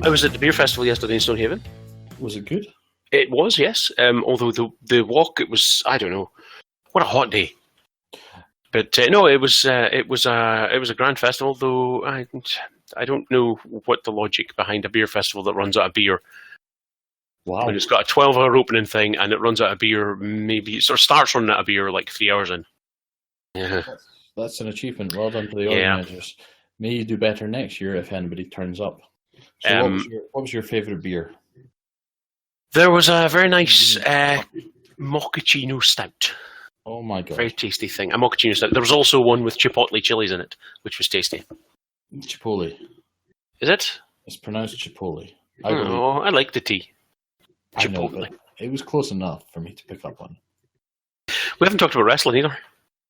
I was at the beer festival yesterday in Stonehaven. Was it good? It was, yes. Although the walk, it was, I don't know, what a hot day. But no, it was a grand festival. Though I don't know what the logic behind a beer festival that runs out of beer. Wow. When it's got a 12-hour opening thing and it runs out of beer, maybe it sort of starts running out of beer like 3 hours in. Yeah. That's an achievement. Well done to the organisers. May you do better next year if anybody turns up. So what was your favourite beer? There was a very nice mochaccino stout. Oh my god. Very tasty thing. A mochaccino stout. There was also one with chipotle chilies in it, which was tasty. Chipotle. Is it? It's pronounced Chipotle. I like the tea. Chipotle. I know, but it was close enough for me to pick up on. We haven't talked about wrestling either.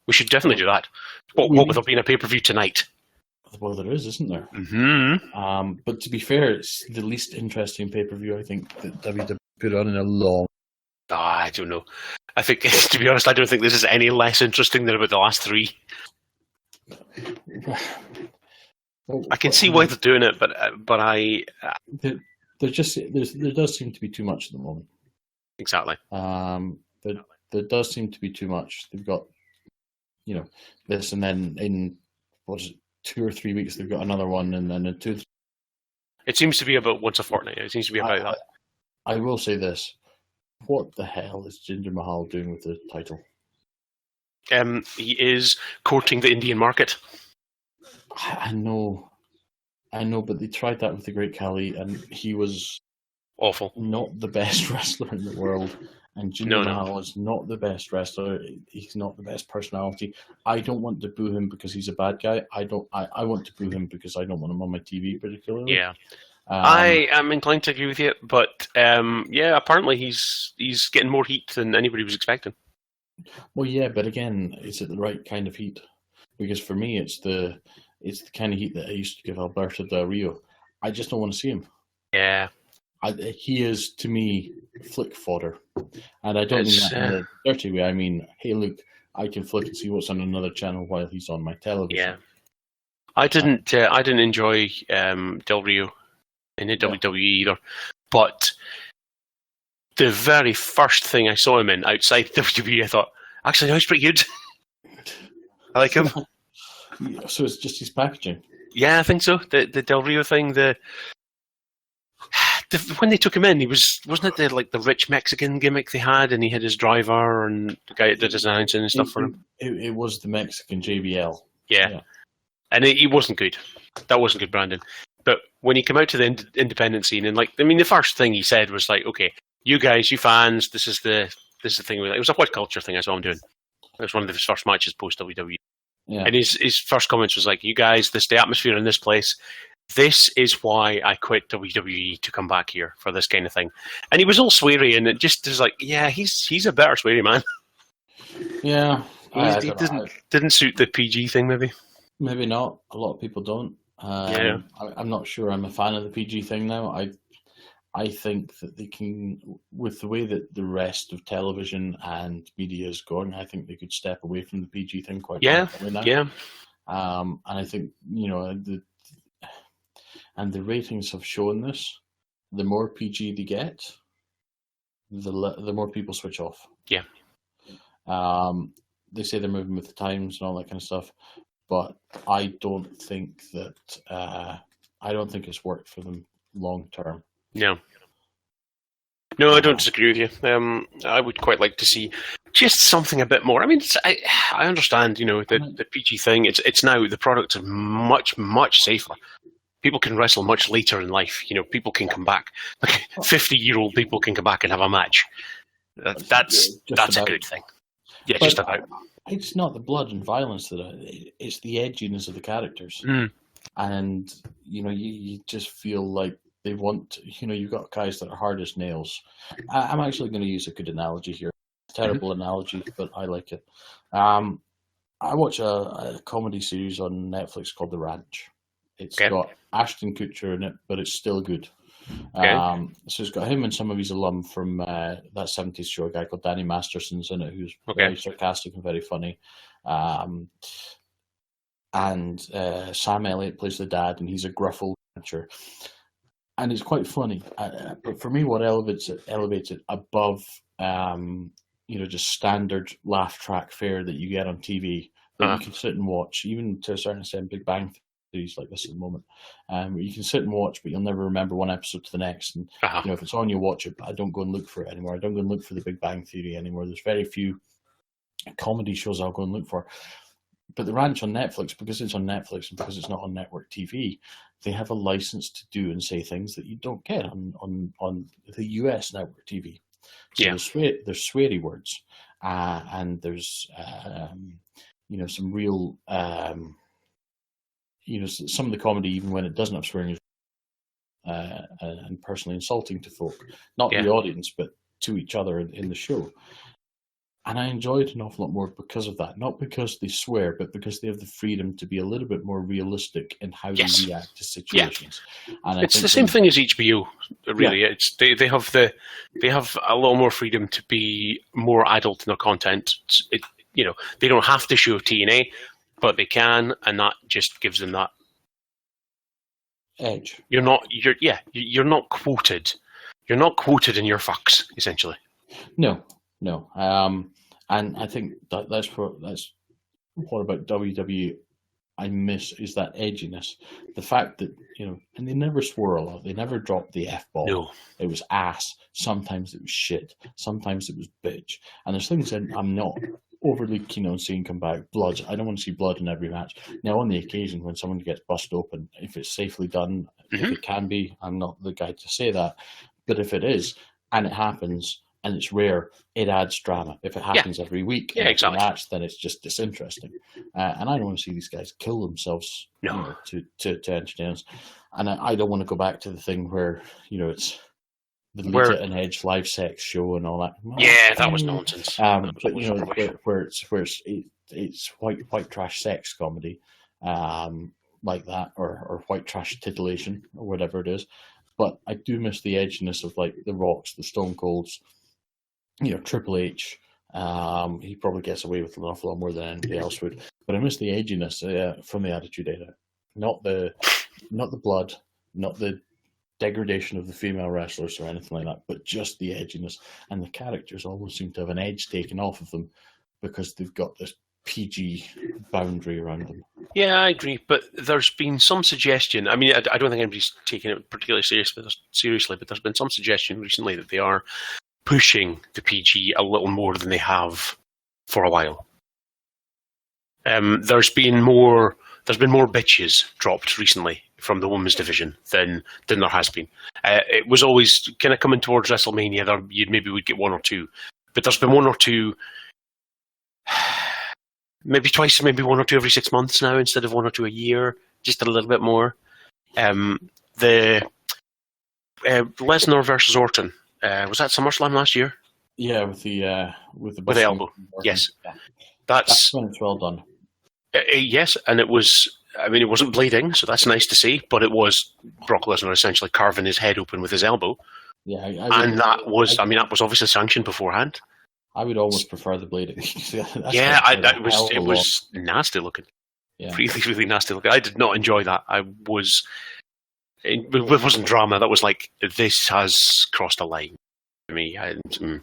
We should definitely do that. What with there being a pay-per-view tonight? Well, there is, isn't there? Mm-hmm. But to be fair, it's the least interesting pay-per-view I think that WWE put on in a long. I don't know. I think, to be honest, I don't think this is any less interesting than about the last three. I can see why they're doing it, but there does seem to be too much at the moment. Exactly. There does seem to be too much. They've got, this, and then in 2 or 3 weeks they've got another one, and then in 2. It seems to be about once a fortnight. It seems to be about that. I will say this: what the hell is Jinder Mahal doing with the title? He is courting the Indian market. I know, but they tried that with the Great Khali, and he was awful. Not the best wrestler in the world. And Jinder Mahal is not the best wrestler. He's not the best personality. I don't want to boo him because he's a bad guy. I want to boo him because I don't want him on my TV particularly. Yeah. I am inclined to agree with you, but apparently he's getting more heat than anybody was expecting. Well, yeah, but again, is it the right kind of heat? Because for me, it's the kind of heat that I used to give Alberto Del Rio. I just don't want to see him. Yeah. He is, to me, flick fodder. And I don't mean that in a dirty way. I mean, hey, look, I can flick and see what's on another channel while he's on my television. Yeah. I didn't enjoy Del Rio in the WWE either. But the very first thing I saw him in outside WWE, I thought, actually, no, he's pretty good. I like him. So it's just his packaging? Yeah, I think so. The Del Rio thing, when they took him in, wasn't it the rich Mexican gimmick they had, and he had his driver and the guy that did his announcing and stuff for him. It was the Mexican JBL. Yeah. And he wasn't good. That wasn't good branding. But when he came out to the independent scene, and the first thing he said was like, "Okay, you guys, you fans, this is the thing." It was a what culture thing. That's what I'm doing. It was one of his first matches post WWE. Yeah. And his first comments was like, "You guys, the atmosphere in this place. This is why I quit WWE to come back here for this kind of thing." And he was all sweary, and it just was like, yeah, he's a better sweary man. Yeah. He didn't suit the PG thing, maybe. Maybe not. A lot of people don't. I'm not sure I'm a fan of the PG thing now. I think that they can, with the way that the rest of television and media is going, I think they could step away from the PG thing quite quickly now. Yeah. And I think, and the ratings have shown this. The more PG they get, the more people switch off. Yeah. They say they're moving with the times and all that kind of stuff, but I don't think it's worked for them long term. No, I don't disagree with you. I would quite like to see just something a bit more. I mean, I understand, the PG thing. It's now the products are much, much safer. People can wrestle much later in life. People can come back. 50-year-old people can come back and have a match. That's a good thing. Yeah, but just about. It's not the blood and violence it's the edginess of the characters. And, you just feel like they want, you've got guys that are hard as nails. I'm actually going to use a good analogy here. Terrible analogy, but I like it. I watch a comedy series on Netflix called The Ranch. It's got Ashton Kutcher in it, but it's still good. So it's got him and some of his alum from that 70s show, a guy called Danny Masterson's in it, who's very sarcastic and very funny. And Sam Elliott plays the dad, and he's a gruff old rancher. and it's quite funny. But for me, what elevates it above, just standard laugh track fare that you get on TV that you can sit and watch, even to a certain extent, Big Bang Theories like this at the moment. You can sit and watch, but you'll never remember one episode to the next. And if it's on, you watch it. But I don't go and look for it anymore. I don't go and look for the Big Bang Theory anymore. There's very few comedy shows I'll go and look for. But The Ranch on Netflix, because it's on Netflix and because it's not on network TV, they have a license to do and say things that you don't get on the US network TV. So there's sweary words, and there's some real some of the comedy, even when it doesn't have swearing, and personally insulting to folk, not the audience, but to each other in the show. And I enjoy it an awful lot more because of that. Not because they swear, but because they have the freedom to be a little bit more realistic in how they react to situations. Yeah. And it's the same thing as HBO, really. Yeah. They have a lot more freedom to be more adult in their content. They don't have to show TNA, but they can, and that just gives them that edge. You're not quoted. You're not quoted in your fucks, essentially. No. And I think that's what about WWE I miss is that edginess. The fact that, and they never swore a lot. They never dropped the F-bomb. No. It was ass. Sometimes it was shit. Sometimes it was bitch. And there's things that I'm not overly keen on seeing come back. Blood. I don't want to see blood in every match. Now, on the occasion when someone gets busted open, if it's safely done, if it can be, I'm not the guy to say that. But if it is, and it happens, and it's rare, it adds drama. If it happens every week, exactly. Match, then it's just disinteresting. And I don't want to see these guys kill themselves to entertain us. And I don't want to go back to the thing where, it's the Lita and Edge live sex show and all that. Yeah, that was nonsense. But where it's white trash sex comedy, like that, or white trash titillation, or whatever it is. But I do miss the edginess of like the Rocks, the Stone Colds, Triple H. He probably gets away with an awful lot more than anybody else would. But I miss the edginess from the Attitude Era. Not the blood, not the degradation of the female wrestlers or anything like that, but just the edginess. And the characters almost seem to have an edge taken off of them because they've got this PG boundary around them. Yeah, I agree. But there's been some suggestion. I mean, I don't think anybody's taking it particularly seriously, but there's been some suggestion recently that they are pushing the PG a little more than they have for a while. There's been more bitches dropped recently from the women's division than there has been. It was always kind of coming towards WrestleMania. Maybe we'd get one or two, but there's been one or two, maybe twice, maybe one or two every 6 months now instead of one or two a year. Just a little bit more. The Lesnar versus Orton. Was that SummerSlam last year? Yeah, with the elbow. Yes, yeah. That's when it's well done. Yes, and it was. I mean, it wasn't bleeding, so that's nice to see. But it was Brock Lesnar essentially carving his head open with his elbow. Yeah, that was obviously sanctioned beforehand. I would almost prefer the bleeding. It was nasty looking. Yeah. Really, really nasty looking. I did not enjoy that. It wasn't drama. That was like, this has crossed a line for me. But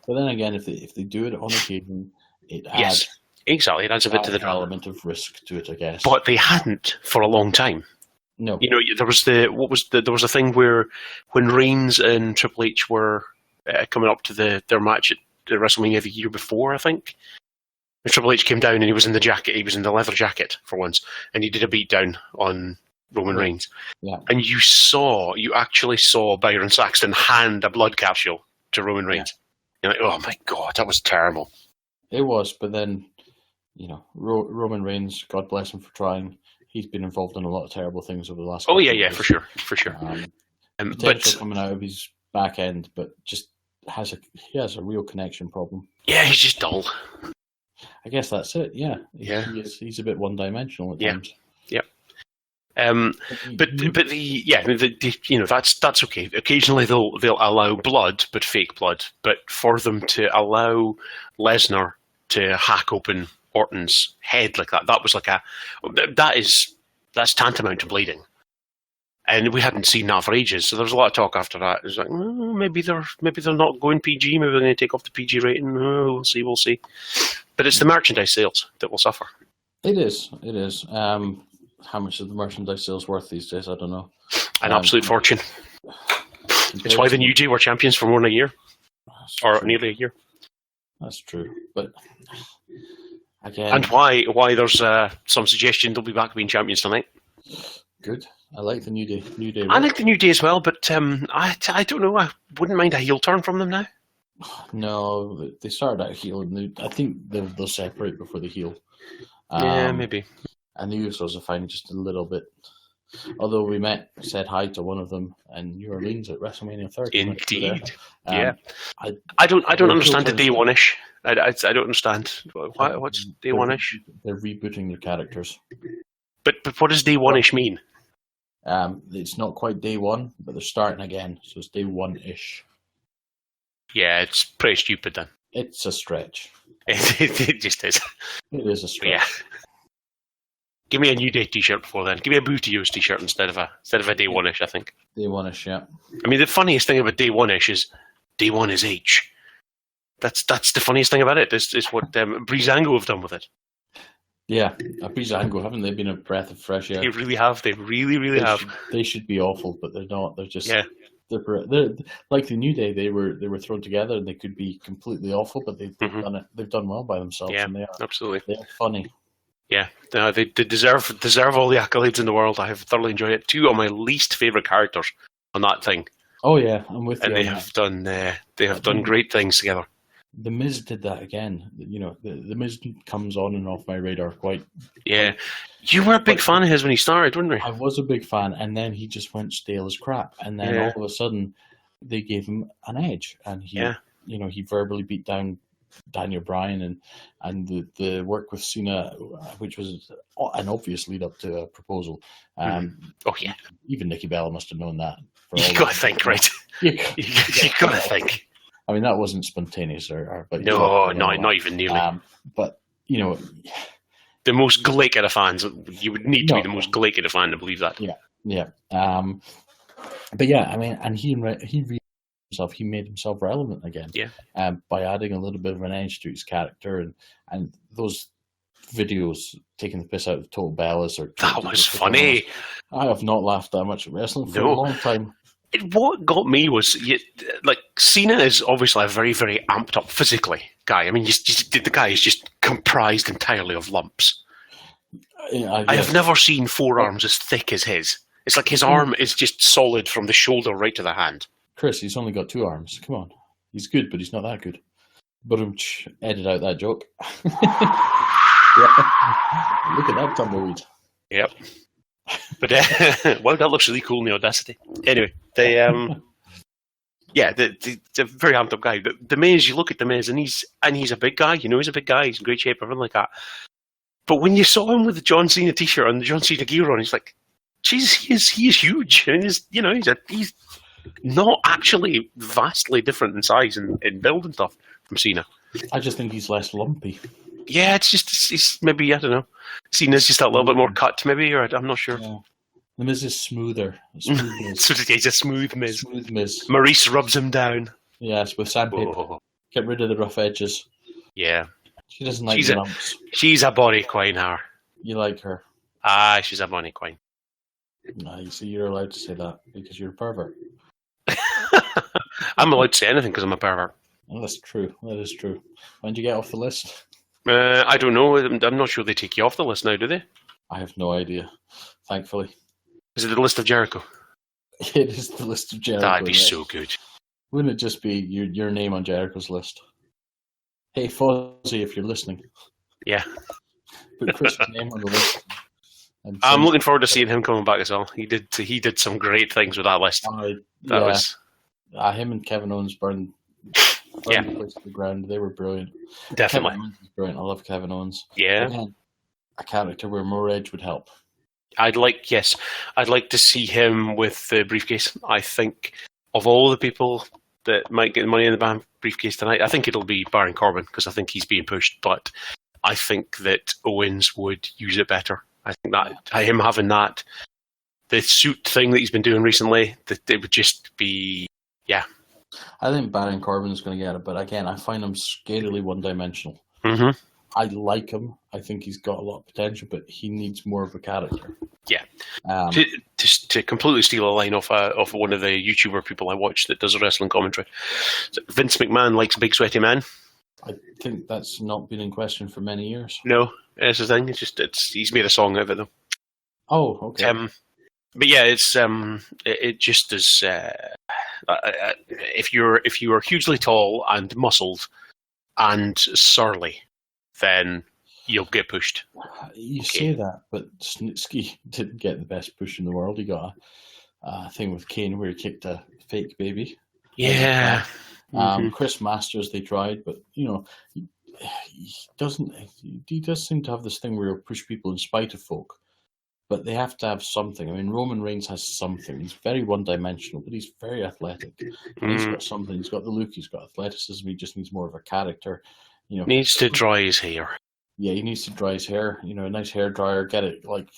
then again, if they do it on occasion, it adds. Yes, exactly. It adds a bit to the drama. Element of risk to it, I guess. But they hadn't for a long time. No. There was there was a thing where when Reigns and Triple H were coming up to their match at WrestleMania the year before, I think. And Triple H came down and he was in the jacket. He was in the leather jacket for once, and he did a beatdown on Roman Reigns. Yeah. And you actually saw Byron Saxton hand a blood capsule to Roman Reigns. Yeah. You're like, oh my God, that was terrible. It was, but then, Roman Reigns, God bless him for trying. He's been involved in a lot of terrible things over the last. Oh yeah, for sure. But coming out of his back end, but just he has a real connection problem. Yeah, he's just dull. I guess that's it. Yeah. He's a bit one-dimensional at times. Yeah. That's okay. Occasionally they'll allow blood, but fake blood. But for them to allow Lesnar to hack open Orton's head like that was like that's tantamount to bleeding. And we hadn't seen that for ages, so there was a lot of talk after that. It was like, maybe they're not going PG, maybe they're going to take off the PG rating. We'll see. But it's the merchandise sales that will suffer. It is. How much is the merchandise sales worth these days? I don't know. An absolute fortune. It's why the New Day were champions for more than a year. Or nearly a year. That's true. But again... And why there's some suggestion they'll be back being champions tonight. Good. I like the New Day. I like the New Day as well, but I don't know. I wouldn't mind a heel turn from them now. No, they started out heel, and I think they'll separate before the heel. Yeah, maybe. And the Usos are fine just a little bit. Although we said hi to one of them in New Orleans at WrestleMania 30. Indeed. Yeah. I don't understand the day one-ish. I don't understand. What's day one-ish? They're rebooting their characters. But what does day one-ish mean? It's not quite day one, but they're starting again, so it's day one-ish. Yeah, it's pretty stupid then. It's a stretch. It just is. It is a stretch. Yeah. Give me a New Day t-shirt before then. Give me a Booty-O's t-shirt instead of a day one-ish, I think. Day one-ish, yeah. I mean, the funniest thing about day one-ish is day one is H. That's the funniest thing about it. This is what Breezango have done with it. Yeah, a Breezango, haven't they been a breath of fresh air? They really have. They really have. They should be awful, but they're not. They're just... Yeah. They're like the New Day. They were thrown together, and they could be completely awful, but they've done it. They've done well by themselves. Yeah, and absolutely. They're funny. Yeah, they deserve all the accolades in the world. I have thoroughly enjoyed it. Two of my least favorite characters on that thing. Oh yeah, I'm with you. And they have done great things together. The Miz did that again. You know, the Miz comes on and off my radar quite. Yeah, you were a big fan of his when he started, weren't you? I was a big fan, and then he just went stale as crap. And then all of a sudden, they gave him an edge, and he verbally beat down Daniel Bryan, and the work with Cena, which was an obvious lead up to a proposal. Oh yeah, even Nikki Bella must have known that. You got to think, right? You got to think. I mean, that wasn't spontaneous, but not even nearly. But you know, the most Glacier of fans, you would need to be the most Glacier of fan to believe that. Yeah. But yeah, I mean, and he made himself relevant again. Yeah. By adding a little bit of an edge to his character, and those videos taking the piss out of Total Bellas that was funny. I have not laughed that much at wrestling for a long time. What got me was, Cena is obviously a very, very amped up physically guy. I mean, the guy is just comprised entirely of lumps. I have never seen forearms as thick as his. It's like his arm is just solid from the shoulder right to the hand. Chris, he's only got 2 arms. Come on. He's good, but he's not that good. But edit out that joke. Look at that tumbleweed. Yep. But wow, that looks really cool in the Audacity. Anyway, they're very amped up guy. The Miz, you look at the Miz, and he's a big guy. You know, he's a big guy. He's in great shape, everything like that. But when you saw him with the John Cena t-shirt and the John Cena gear on, he's like, geez, he is huge. I mean, he's not actually vastly different in size and build and stuff from Cena. I just think he's less lumpy. Yeah, it's maybe, I don't know. Cena's just a little bit more cut, maybe, or I'm not sure. Yeah. The Miz is smoother. He's a smooth Miz. Smooth Miz. Maurice rubs him down. Yes, with sandpaper. Whoa. Get rid of the rough edges. Yeah. She doesn't like lumps. She's a body queen, her. You like her? Ah, she's a body queen. No, you see, you're allowed to say that because you're a pervert. I'm allowed to say anything because I'm a pervert. Well, that's true. That is true. When did you get off the list? I don't know. I'm not sure they take you off the list now, do they? I have no idea, thankfully. Is it the list of Jericho? It is the list of Jericho. That'd be so good. Wouldn't it just be your name on Jericho's list? Hey, Fozzy, if you're listening. Yeah. Put Chris's name on the list. I'm looking forward to seeing him coming back as well. He did some great things with that list. Him and Kevin Owens burned the place to the ground. They were brilliant. Definitely. Kevin Owens is brilliant. I love Kevin Owens. Yeah. Again, a character where more edge would help. I'd like to see him with the briefcase. I think of all the people that might get the Money in the Bank briefcase tonight, I think it'll be Baron Corbin because I think he's being pushed. But I think that Owens would use it better. I think that him having that the suit thing that he's been doing recently, that it would just be, yeah. I think Baron Corbin is going to get it, but again, I find him scarily one-dimensional. Mm-hmm. I like him. I think he's got a lot of potential, but he needs more of a character. Yeah. To completely steal a line off one of the YouTuber people I watch that does a wrestling commentary, Vince McMahon likes big sweaty men. I think that's not been in question for many years. No, that's the thing. He's made a song out of it though. Oh, okay. But yeah, it just is. If you are hugely tall and muscled and surly, then you'll get pushed. You say that, but Snitsky didn't get the best push in the world. He got a thing with Kane where he kicked a fake baby. Yeah. Chris Masters, they tried, but he does seem to have this thing where he'll push people in spite of folk. But they have to have something. I mean, Roman Reigns has something. He's very one-dimensional, but he's very athletic. And he's got something. He's got the look. He's got athleticism. He just needs more of a character. Needs to dry his hair. Yeah, he needs to dry his hair. A nice hair dryer. Get it like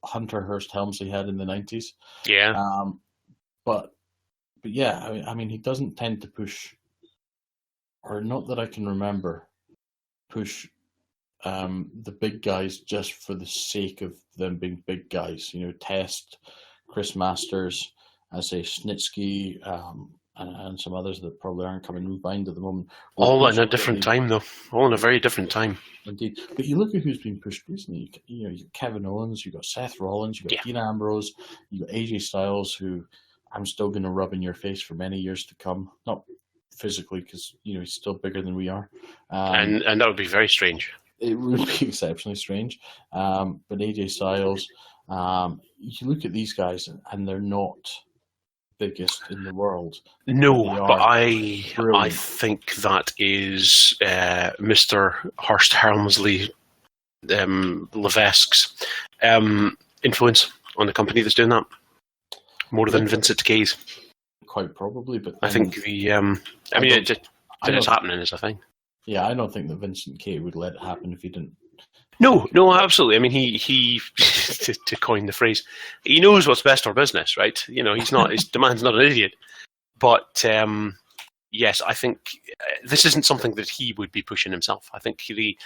Hunter Hearst Helmsley had in the 90s. Yeah. But yeah, I mean, he doesn't tend to push, or not that I can remember, push the big guys just for the sake of them being big guys. Test, Chris Masters, I say Snitsky, and some others that probably aren't coming to mind at the moment. All in a different time, though. All in a very different time. Indeed. But you look at who's been pushed recently. You got Kevin Owens, you got Seth Rollins, you got Dean Ambrose, you got AJ Styles, who I'm still going to rub in your face for many years to come. Not physically, because he's still bigger than we are. And that would be very strange. It would be exceptionally strange. But AJ Styles, you look at these guys and they're not biggest in the world. No, but I think that is Mr. Hearst Helmsley Levesque's influence on the company that's doing that. More than Vincent K's. Quite probably, but I think it's happening is a thing. Yeah, I don't think that Vincent K would let it happen if he didn't. No, absolutely. I mean, he to coin the phrase, he knows what's best for business, right? He's not. The man's not an idiot. But yes, I think this isn't something that he would be pushing himself. I think the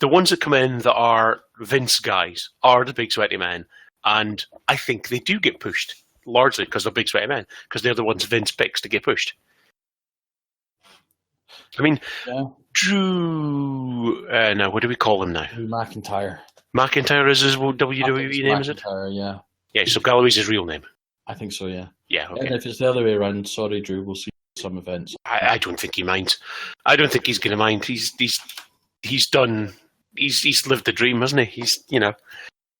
ones that come in that are Vince guys are the big sweaty men, and I think they do get pushed largely because they're big sweaty men, because they're the ones Vince picks to get pushed. I mean, Drew. Now, what do we call him now? Macintyre. Macintyre is his WWE name, is it? Macintyre, yeah. Yeah, so Galloway's his real name. I think so, yeah. Yeah, okay. And if it's the other way around, sorry, Drew, we'll see some events. I don't think he minds. I don't think he's going to mind. He's done. He's lived the dream, hasn't he?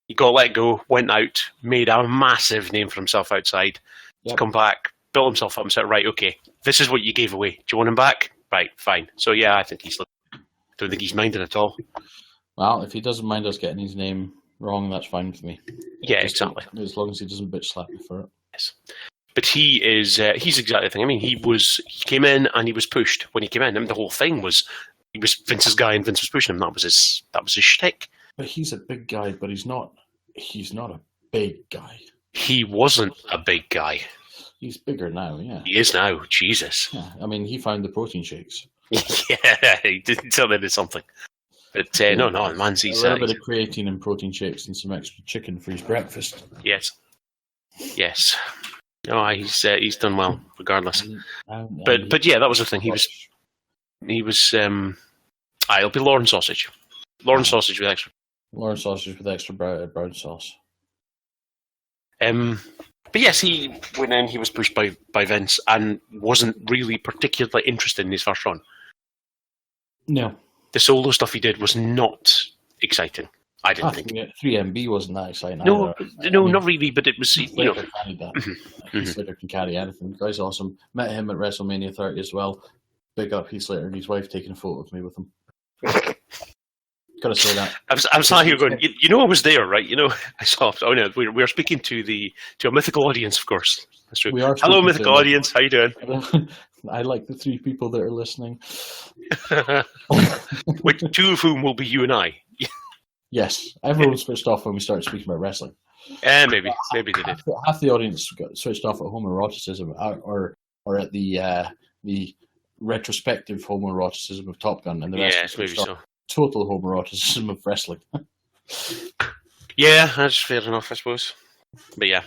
He got let go, went out, made a massive name for himself outside. He's come back, built himself up and said, right, okay, this is what you gave away. Do you want him back? Right, fine. So yeah, I think don't think he's minding at all. Well, if he doesn't mind us getting his name wrong, that's fine with me. Yeah, exactly. As long as he doesn't bitch slap me for it. Yes. But he's exactly the thing. I mean, he came in and he was pushed when he came in. I mean, the whole thing was he was Vince's guy and Vince was pushing him. That was his shtick. But he's a big guy, but he's not a big guy. He wasn't a big guy. He's bigger now, yeah. He is now. Jesus. Yeah, I mean, he found the protein shakes. Yeah, he did tell me something. But no, man's a little bit of creatine and protein shakes and some extra chicken for his breakfast. Yes. No, he's done well regardless. But yeah, that was the thing. He was. It'll be Lauren sausage. Lauren sausage with extra. Lauren sausage with extra brown sauce. But yes, he went in. He was pushed by Vince and wasn't really particularly interested in his first run. No, the solo stuff he did was not exciting. I didn't think 3MB wasn't that exciting. No, not really. But it was, Heath Slater can carry anything. The guy's awesome. Met him at WrestleMania 30 as well. Big up Heath Slater and his wife taking a photo of me with him. Gotta say that. I'm sat here going, I was there, right? I saw. Oh no, we're speaking to a mythical audience, of course. That's true. Hello, mythical audience. How you doing? I like the 3 people that are listening. Which 2 of whom will be you and I. Yes, everyone switched off when we started speaking about wrestling. Maybe they did. Half the audience got switched off at homoeroticism, or at the retrospective homoeroticism of Top Gun, and the rest Yes, maybe so. Total homoeroticism of wrestling. Yeah, that's fair enough, I suppose. But yeah.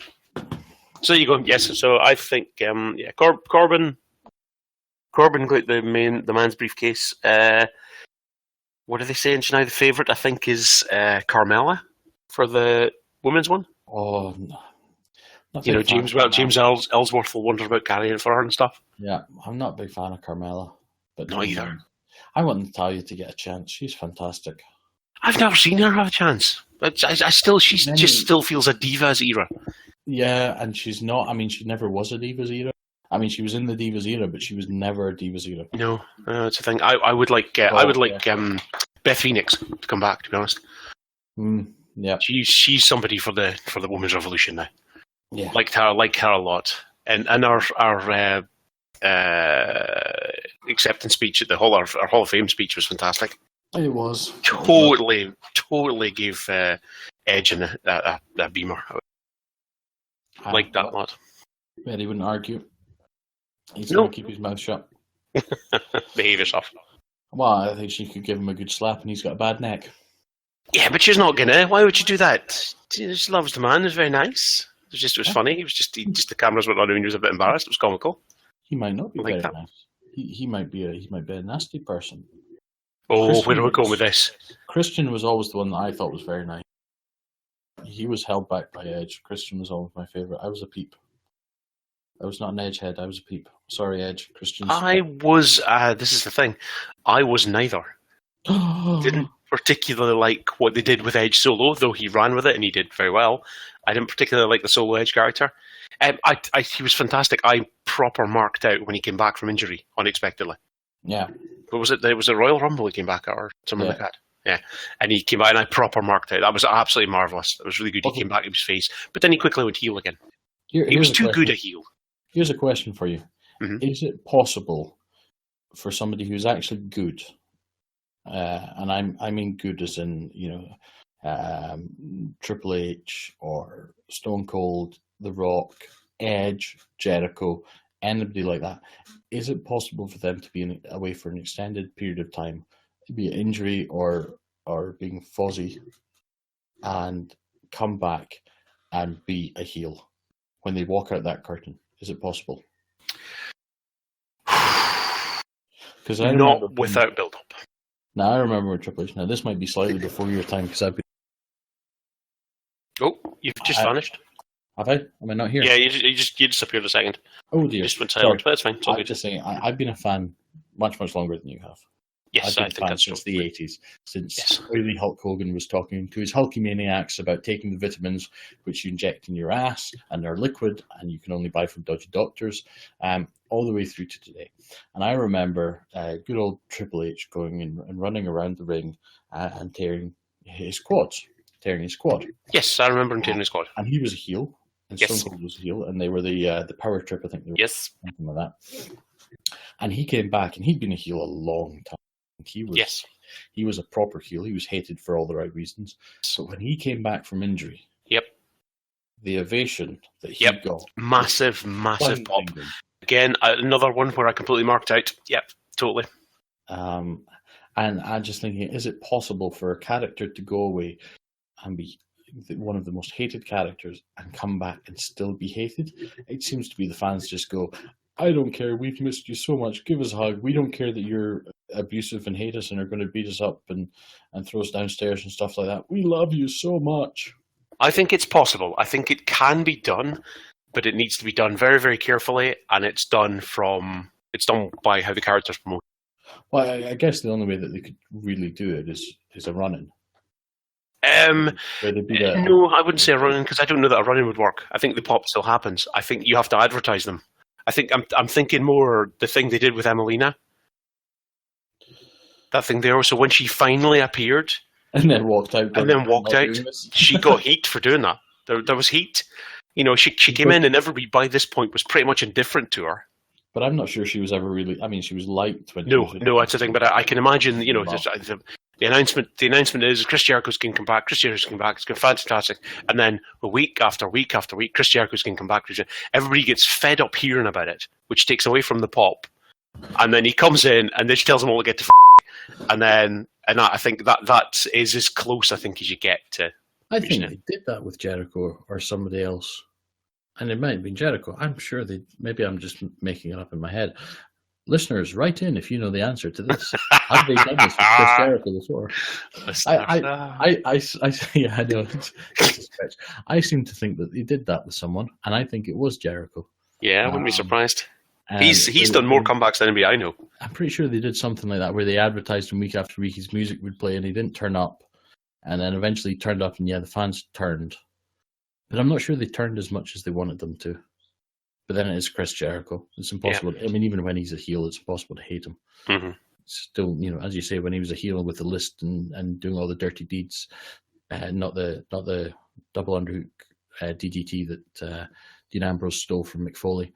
So you go. Yes. So I think Corbin got the man's briefcase. What are they saying now? The favourite, I think, is Carmella for the women's one. Oh, James Ellsworth will wonder about carrying it for her and stuff. Yeah, I'm not a big fan of Carmella, but not either. I want Natalya to get a chance. She's fantastic. I've never seen her have a chance, but she still feels a Divas era. Yeah, and she's not. I mean, she never was a Divas era. I mean, she was in the Divas era, but she was never a Divas era. No, it's a thing. I would like Beth Phoenix to come back. To be honest, yeah, she's somebody for the women's revolution now. Yeah, like her a lot, and our acceptance speech at our Hall of Fame speech was fantastic. It was totally gave Edge and that beamer. I like that a lot. Bet he wouldn't argue. He's going to keep his mouth shut. Behave yourself. Well, I think she could give him a good slap, and he's got a bad neck. Yeah, but she's not gonna. Why would you do that? She loves the man. It was very nice. It was funny. It was just the cameras went on and he was a bit embarrassed. It was comical. He might not be very nice. He might be a nasty person. Oh, where are we going with this? Christian was always the one that I thought was very nice. He was held back by Edge. Christian was always my favourite. I was a peep. I was not an Edge head. I was a peep. Sorry, Edge. Christian. I was. This is the thing. I was neither. Didn't particularly like what they did with Edge Solo, though he ran with it and he did very well. I didn't particularly like the Solo Edge character. He was fantastic. I proper marked out when he came back from injury unexpectedly. Yeah. What was it? It was a Royal Rumble he came back at, or something like that. Yeah. And he came out and I proper marked out. That was absolutely marvellous. It was really good. He came back in his face. But then he quickly went heel again. He was too good a heel. Here's a question for you. Mm-hmm. Is it possible for somebody who's actually good, and I mean good as in, Triple H or Stone Cold, The Rock, Edge, Jericho, anybody like that, is it possible for them to be away for an extended period of time, be it injury or being fuzzy, and come back and be a heel when they walk out that curtain? Is it possible? Because not without build-up. Now I remember with Triple H. Now this might be slightly before your time because I've been. Oh, you've just vanished. Have I? Am I not here? Yeah, you just disappeared a second. Oh dear. You just went silent, but that's fine. I'm just saying, I've been a fan much longer than you have. Yes, I've been a fan since the 80s, since early Hulk Hogan was talking to his Hulkamaniacs about taking the vitamins which you inject in your ass, and they're liquid, and you can only buy from dodgy doctors, all the way through to today. And I remember good old Triple H going and running around the ring and tearing his quad. Yes, I remember him tearing his quad. And he was a heel, and Stone Cold was a heel, and they were the power trip, I think. They were something like that. And he came back, and he'd been a heel a long time. He was a proper heel. He was hated for all the right reasons. So when he came back from injury, the ovation that he got, massive pop. Again, another one where I completely marked out. Yep, totally. And I'm just thinking, is it possible for a character to go away and be one of the most hated characters and come back and still be hated? It seems to be the fans just go, I don't care, we've missed you so much, give us a hug. We don't care that you're abusive and hate us and are going to beat us up and throw us downstairs and stuff like that. We love you so much. I think it's possible. I think it can be done, but it needs to be done very, very carefully, and it's done by how the character's promoted. Well, I guess the only way that they could really do it is a run-in. No, I wouldn't say a run-in, because I don't know that a run-in would work. I think the pop still happens. I think you have to advertise them. I think I'm thinking more the thing they did with Emelina. That thing there. So when she finally appeared and then walked out, she got heat for doing that. There was heat. She came in and everybody by this point was pretty much indifferent to her. But I'm not sure she was ever really. I mean, she was liked when. No, that's the thing. But I can imagine. The announcement is Chris Jericho's going to come back. Chris Jericho's going to come back. It's going to be fantastic. And then week after week after week, Chris Jericho's going to come back. Everybody gets fed up hearing about it, which takes away from the pop. And then he comes in and then she tells them all to get to and I think that is as close, I think, as you get to. I think they did that with Jericho or somebody else. And it might have been Jericho. I'm sure maybe I'm just making it up in my head. Listeners, write in if you know the answer to this. Have they done this with Chris Jericho before? I know. It's a stretch. I seem to think that he did that with someone, and I think it was Jericho. Yeah, I wouldn't be surprised. He's done more comebacks than anybody I know. I'm pretty sure they did something like that where they advertised him week after week. His music would play, and he didn't turn up, and then eventually turned up, and the fans turned. But I'm not sure they turned as much as they wanted them to. But then it is Chris Jericho. It's impossible. Yeah. I mean, even when he's a heel, it's impossible to hate him. Mm-hmm. Still, as you say, when he was a heel with the list and doing all the dirty deeds, not the double underhook DDT that Dean Ambrose stole from Mick Foley.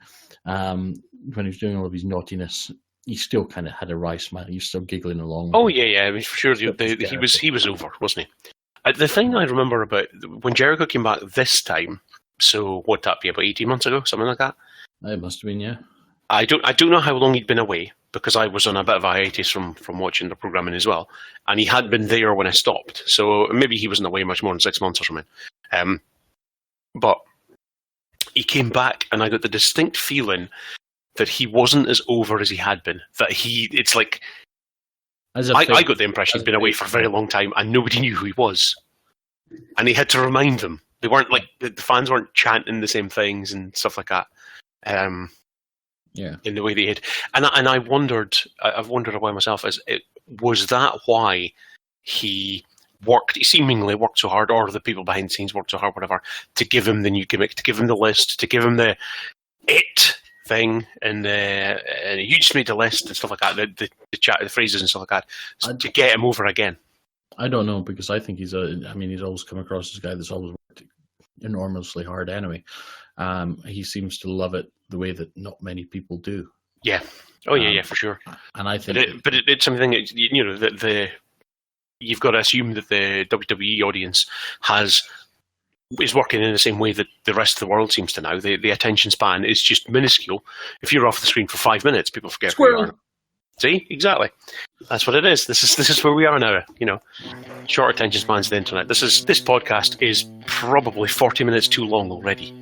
When he was doing all of his naughtiness, he still kind of had a wry smile. He was still giggling along. Oh yeah. I mean, for sure, he was over, wasn't he? The thing I remember about when Jericho came back this time. So what'd that be, about 18 months ago, something like that? It must have been, yeah. I don't know how long he'd been away, because I was on a bit of a hiatus from watching the programming as well, and he had been there when I stopped. So maybe he wasn't away much more than 6 months or something. But he came back, and I got the distinct feeling that he wasn't as over as he had been. That it's like I got the impression he'd been away for a very long time, and nobody knew who he was, and he had to remind them. They weren't like the fans weren't chanting the same things and stuff like that. In the way they had, and I wondered. I've wondered why myself. Was that why he seemingly worked so hard, or the people behind the scenes worked so hard, whatever, to give him the new gimmick, to give him the list, to give him the it thing, and you just made the list and stuff like that, the chat, the phrases and stuff like that, to get him over again. I don't know, because I think he's always come across as a guy that's always worked enormously hard anyway. He seems to love it the way that not many people do. Yeah. Oh, yeah, for sure. And I think... But it's something that, you've got to assume that the WWE audience is working in the same way that the rest of the world seems to now. The attention span is just minuscule. If you're off the screen for 5 minutes, people forget who you are. See, exactly. That's what it is. This is where we are now. Short attention spans of the internet. This podcast is probably 40 minutes too long already.